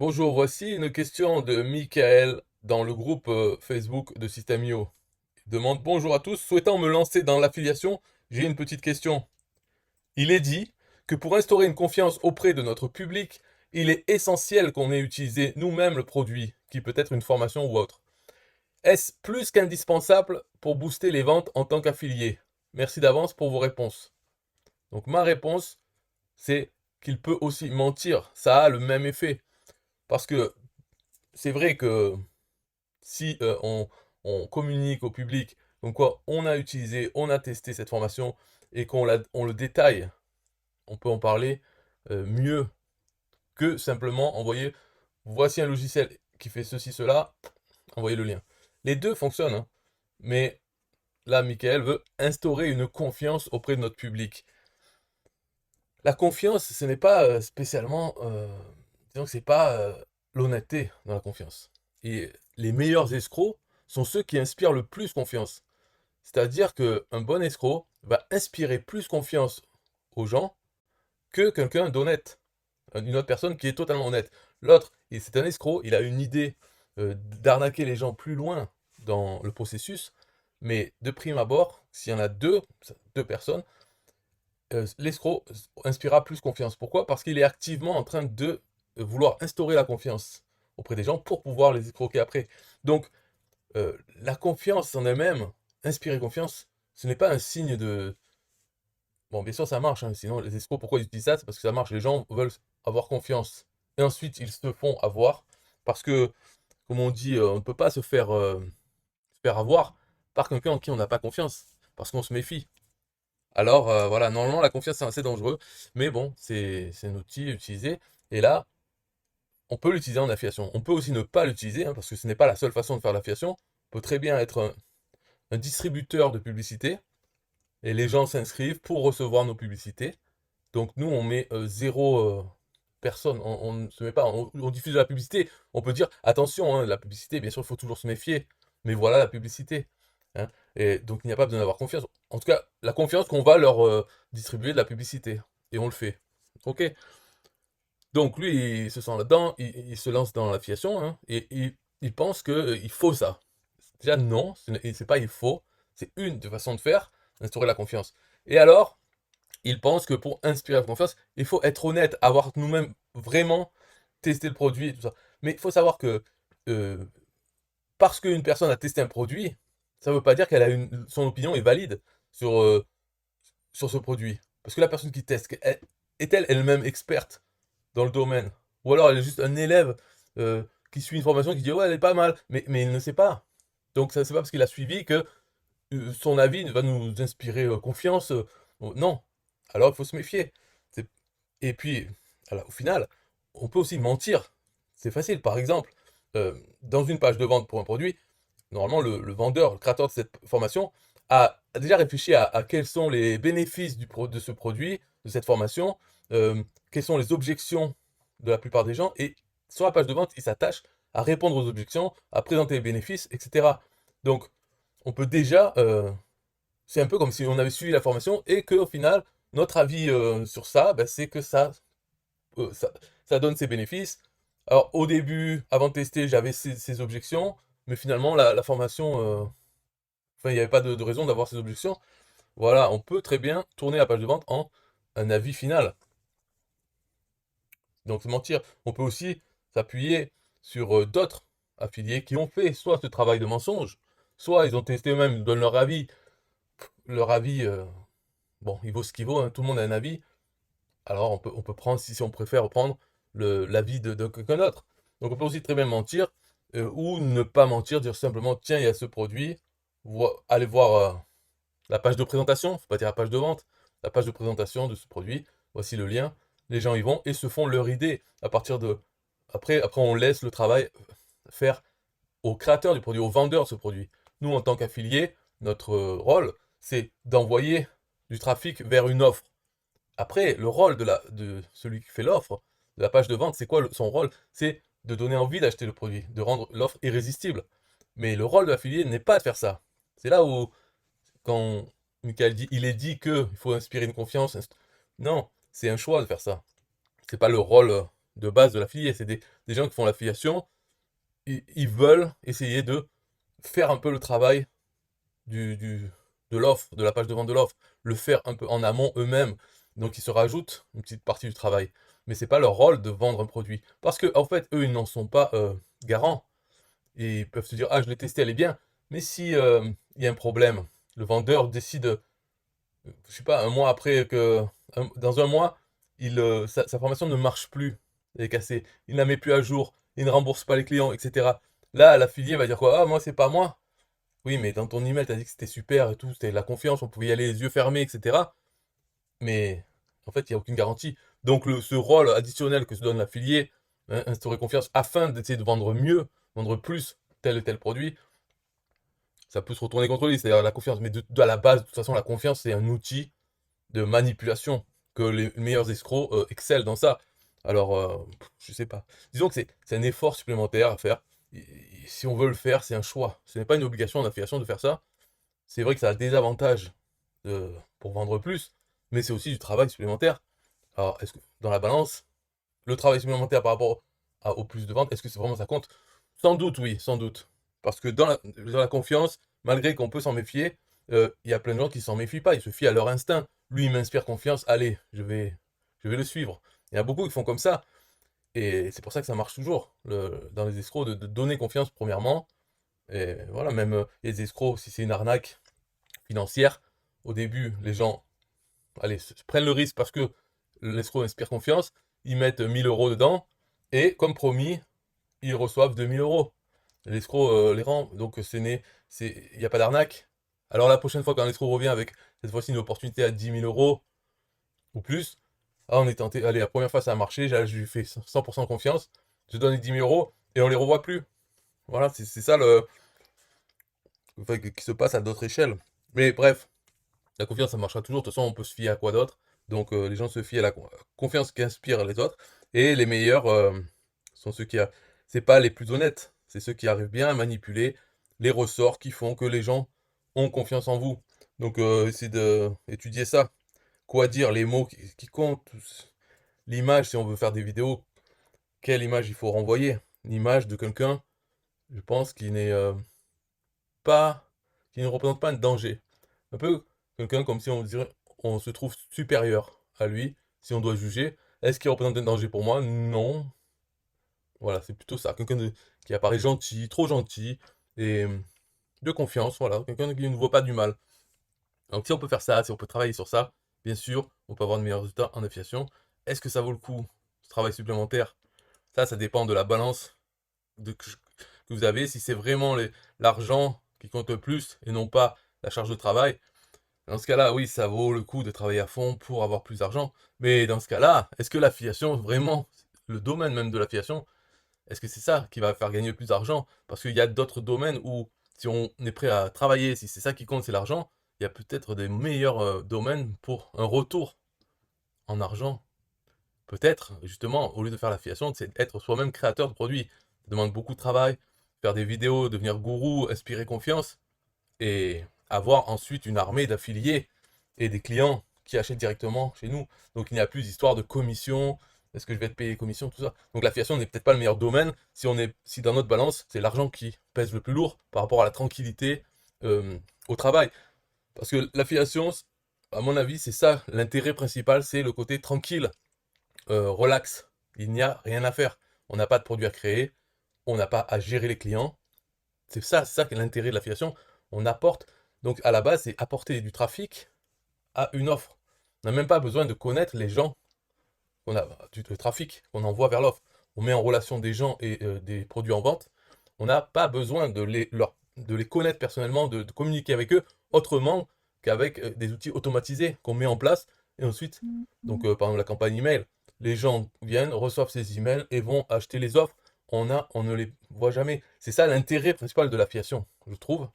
Bonjour, voici une question de Michael dans le groupe Facebook de System.io. Il demande: Bonjour à tous, souhaitant me lancer dans l'affiliation, j'ai une petite question. Il est dit que pour instaurer une confiance auprès de notre public, il est essentiel qu'on ait utilisé nous-mêmes le produit, qui peut être une formation ou autre. Est-ce plus qu'indispensable pour booster les ventes en tant qu'affilié? Merci d'avance pour vos réponses. Donc ma réponse, c'est qu'il peut aussi mentir, ça a le même effet. Parce que c'est vrai que si on communique au public comme quoi on a utilisé, on a testé cette formation et on le détaille, on peut en parler mieux que simplement envoyer voici un logiciel qui fait ceci, cela, envoyer le lien. Les deux fonctionnent, hein, mais là, Michael veut instaurer une confiance auprès de notre public. La confiance, ce n'est pas spécialement, disons que c'est pas l'honnêteté dans la confiance. Et les meilleurs escrocs sont ceux qui inspirent le plus confiance. C'est-à-dire qu'un bon escroc va inspirer plus confiance aux gens que quelqu'un d'honnête, une autre personne qui est totalement honnête. L'autre, c'est un escroc, il a une idée d'arnaquer les gens plus loin dans le processus, mais de prime abord, s'il y en a deux personnes, l'escroc inspirera plus confiance. Pourquoi? Parce qu'il est activement en train de vouloir instaurer la confiance auprès des gens pour pouvoir les escroquer après. Donc, la confiance en elle-même, inspirer confiance, ce n'est pas un signe de... Bon, bien sûr, ça marche, hein, sinon les escrocs, pourquoi ils utilisent ça? C'est parce que ça marche, les gens veulent avoir confiance. Et ensuite, ils se font avoir, parce que, comme on dit, on ne peut pas se faire avoir par quelqu'un en qui on n'a pas confiance, parce qu'on se méfie. Alors voilà, normalement la confiance c'est assez dangereux, mais bon, c'est un outil utilisé. Et là, on peut l'utiliser en affiliation. On peut aussi ne pas l'utiliser, hein, parce que ce n'est pas la seule façon de faire l'affiliation. On peut très bien être un distributeur de publicité, et les gens s'inscrivent pour recevoir nos publicités. Donc nous, on met zéro personne, on ne se met pas, on diffuse de la publicité. On peut dire, attention, hein, la publicité, bien sûr, il faut toujours se méfier, mais voilà la publicité, hein. Et donc il n'y a pas besoin d'avoir confiance. En tout cas, la confiance qu'on va leur distribuer de la publicité. Et on le fait. Ok? Donc lui, il se sent là-dedans, il se lance dans l'affiliation, hein, et il pense qu'il faut ça. Déjà, non, c'est pas il faut, c'est une des façons de faire, d'instaurer la confiance. Et alors, il pense que pour inspirer la confiance, il faut être honnête, avoir nous-mêmes vraiment testé le produit et tout ça. Mais il faut savoir que euh, parce qu'une personne a testé un produit, ça ne veut pas dire qu'elle a son opinion est valide sur, sur ce produit. Parce que la personne qui teste, est-elle elle-même experte dans le domaine? Ou alors elle est juste un élève qui suit une formation qui dit ouais, elle est pas mal, mais il ne sait pas. Donc ça c'est pas parce qu'il a suivi que son avis va nous inspirer confiance. Non. Alors il faut se méfier. C'est- Et puis, au final, on peut aussi mentir. C'est facile. Par exemple, dans une page de vente pour un produit, normalement le vendeur, le créateur de cette formation, a déjà réfléchi à quels sont les bénéfices de ce produit, de cette formation, quelles sont les objections de la plupart des gens, et sur la page de vente, il s'attache à répondre aux objections, à présenter les bénéfices, etc. Donc, on peut déjà, c'est un peu comme si on avait suivi la formation et qu'au final, notre avis sur ça, ben, c'est que euh, ça, ça donne ses bénéfices. Alors, au début, avant de tester, j'avais ces objections, mais finalement, la formation, enfin, il n'y avait pas de raison d'avoir ces objections. Voilà, on peut très bien tourner la page de vente en un avis final. Donc, c'est mentir. On peut aussi s'appuyer sur d'autres affiliés qui ont fait soit ce travail de mensonge, soit ils ont testé eux-mêmes, ils donnent leur avis. Leur avis, bon, il vaut ce qu'il vaut, hein, tout le monde a un avis. Alors on peut prendre, si on préfère prendre l'avis de quelqu'un d'autre. Donc on peut aussi très bien mentir, ou ne pas mentir, dire simplement, tiens, il y a ce produit, allez voir la page de présentation, faut pas dire la page de vente, la page de présentation de ce produit, voici le lien, les gens y vont et se font leur idée à partir de... Après on laisse le travail faire au créateur du produit, au vendeur de ce produit. Nous, en tant qu'affiliés, notre rôle, c'est d'envoyer du trafic vers une offre. Après, le rôle de celui qui fait l'offre, de la page de vente, c'est quoi son rôle? C'est de donner envie d'acheter le produit, de rendre l'offre irrésistible. Mais le rôle de l'affilié n'est pas de faire ça. C'est là où, quand Michael dit, il est dit que il faut inspirer une confiance. Non, c'est un choix de faire ça. C'est pas le rôle de base de l'affilié. C'est des gens qui font l'affiliation, ils veulent essayer de faire un peu le travail de l'offre, de la page de vente de l'offre, le faire un peu en amont eux-mêmes. Donc ils se rajoutent une petite partie du travail. Mais c'est pas leur rôle de vendre un produit. Parce que en fait, eux, ils n'en sont pas garants. Et ils peuvent se dire, ah, je l'ai testé, elle est bien. Mais si il y a un problème, le vendeur décide, je sais pas, un mois après dans un mois, sa formation ne marche plus, elle est cassée, il ne la met plus à jour, il ne rembourse pas les clients, etc. Là, l'affilié va dire quoi? Ah, moi, c'est pas moi. Oui, mais dans ton email, tu as dit que c'était super et tout, c'était de la confiance, on pouvait y aller les yeux fermés, etc. Mais en fait, il n'y a aucune garantie. Donc, ce rôle additionnel que se donne l'affilié, hein, instaurer confiance afin d'essayer de vendre mieux, vendre plus tel et tel produit, ça peut se retourner contre lui, c'est-à-dire la confiance. Mais à la base, de toute façon, la confiance, c'est un outil de manipulation que les meilleurs escrocs excellent dans ça. Alors, je sais pas. Disons que c'est un effort supplémentaire à faire. Si on veut le faire, c'est un choix. Ce n'est pas une obligation d'affiliation de faire ça. C'est vrai que ça a des avantages pour vendre plus, mais c'est aussi du travail supplémentaire. Alors, est-ce que dans la balance, le travail supplémentaire par rapport au plus de ventes, est-ce que c'est vraiment ça compte? Sans doute, oui, sans doute. Parce que dans la confiance, malgré qu'on peut s'en méfier, il y a plein de gens qui s'en méfient pas, ils se fient à leur instinct. Lui, il m'inspire confiance, allez, je vais le suivre. Il y a beaucoup qui font comme ça, et c'est pour ça que ça marche toujours, dans les escrocs, de donner confiance premièrement. Et voilà, même les escrocs, si c'est une arnaque financière, au début, les gens, allez, prennent le risque parce que l'escroc inspire confiance, ils mettent 1 000 € dedans, et comme promis, ils reçoivent 2 000 €. L'escroc les rend, donc il n'y a pas d'arnaque. Alors la prochaine fois qu'un escroc revient avec cette fois-ci une opportunité à 10 000 € ou plus, ah, on est tenté, allez, la première fois ça a marché, je lui fais 100% confiance, je donne les 10 000 € et on les revoit plus. Voilà, c'est ça enfin, qui se passe à d'autres échelles. Mais bref, la confiance ça marchera toujours, de toute façon on peut se fier à quoi d'autre. Donc les gens se fient à la confiance qui inspire les autres. Et les meilleurs sont ceux c'est pas les plus honnêtes, c'est ceux qui arrivent bien à manipuler les ressorts qui font que les gens ont confiance en vous. Donc essayez d'étudier ça. Quoi dire, les mots qui comptent, l'image si on veut faire des vidéos, quelle image il faut renvoyer? L'image de quelqu'un, je pense, pas, qui ne représente pas un danger. Un peu quelqu'un comme si on dirait, on se trouve supérieur à lui, si on doit juger. Est-ce qu'il représente un danger pour moi? Non. Voilà, c'est plutôt ça. Qui apparaît gentil, trop gentil, et de confiance, voilà. Quelqu'un qui ne voit pas du mal. Donc si on peut faire ça, si on peut travailler sur ça, bien sûr, on peut avoir de meilleurs résultats en affiliation. Est-ce que ça vaut le coup, ce travail supplémentaire? Ça dépend de la balance que vous avez. Si c'est vraiment l'argent qui compte le plus et non pas la charge de travail, dans ce cas-là, oui, ça vaut le coup de travailler à fond pour avoir plus d'argent. Mais dans ce cas-là, est-ce que l'affiliation, vraiment, le domaine même de l'affiliation, est-ce que c'est ça qui va faire gagner le plus d'argent? Parce qu'il y a d'autres domaines où, si on est prêt à travailler, si c'est ça qui compte, c'est l'argent, il y a peut-être des meilleurs domaines pour un retour en argent. Peut-être, justement, au lieu de faire l'affiliation, c'est être soi-même créateur de produits. Ça demande beaucoup de travail, faire des vidéos, devenir gourou, inspirer confiance, et avoir ensuite une armée d'affiliés et des clients qui achètent directement chez nous. Donc il n'y a plus d'histoire de commission, est-ce que je vais te payer commission, tout ça. Donc l'affiliation n'est peut-être pas le meilleur domaine si dans notre balance, c'est l'argent qui pèse le plus lourd par rapport à la tranquillité au travail. Parce que l'affiliation, à mon avis, c'est ça, l'intérêt principal, c'est le côté tranquille, relax. Il n'y a rien à faire. On n'a pas de produit à créer, on n'a pas à gérer les clients. C'est ça qui est l'intérêt de l'affiliation. On apporte, donc à la base, c'est apporter du trafic à une offre. On n'a même pas besoin de connaître les gens le trafic qu'on envoie vers l'offre. On met en relation des gens et des produits en vente. On n'a pas besoin de les connaître personnellement, de communiquer avec eux autrement qu'avec des outils automatisés qu'on met en place. Et ensuite, donc par exemple la campagne email, les gens viennent, reçoivent ces emails et vont acheter les offres. On ne les voit jamais. C'est ça l'intérêt principal de l'affiliation, je trouve.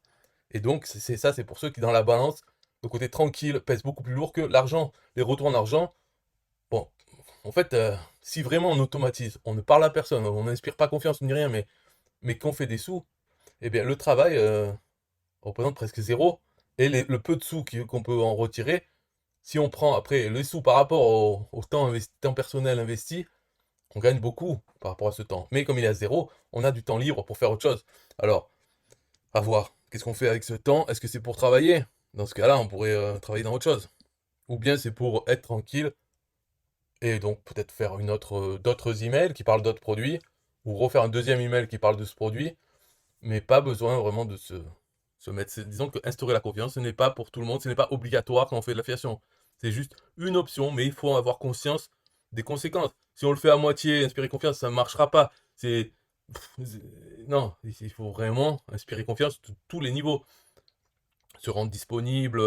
Et donc, c'est pour ceux qui, dans la balance, le côté tranquille pèse beaucoup plus lourd que l'argent. Les retours en argent, bon, en fait, si vraiment on automatise, on ne parle à personne, on n'inspire pas confiance ni rien, mais qu'on fait des sous, eh bien, le travail représente presque zéro. Et le peu de sous qu'on peut en retirer, si on prend après les sous par rapport au temps personnel investi, on gagne beaucoup par rapport à ce temps. Mais comme il est à zéro, on a du temps libre pour faire autre chose. Alors, à voir. Qu'est-ce qu'on fait avec ce temps? Est-ce que c'est pour travailler? Dans ce cas-là, on pourrait travailler dans autre chose. Ou bien c'est pour être tranquille et donc peut-être faire d'autres emails qui parlent d'autres produits, ou refaire un deuxième email qui parle de ce produit, mais pas besoin vraiment de se mettre. Disons que instaurer la confiance, ce n'est pas pour tout le monde, ce n'est pas obligatoire quand on fait de l'affiliation. C'est juste une option, mais il faut avoir conscience des conséquences. Si on le fait à moitié, inspirer confiance, ça ne marchera pas. Non, il faut vraiment inspirer confiance à tous les niveaux. Se rendre disponible,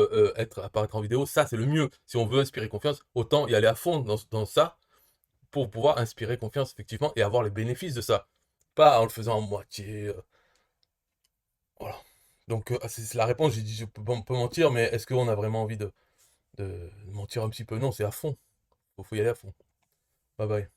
apparaître en vidéo, ça c'est le mieux. Si on veut inspirer confiance, autant y aller à fond dans ça pour pouvoir inspirer confiance effectivement et avoir les bénéfices de ça. Pas en le faisant à moitié. Voilà. Donc c'est la réponse, j'ai dit on peut mentir, mais est-ce qu'on a vraiment envie de mentir un petit peu? Non, c'est à fond. Faut y aller à fond. Bye bye.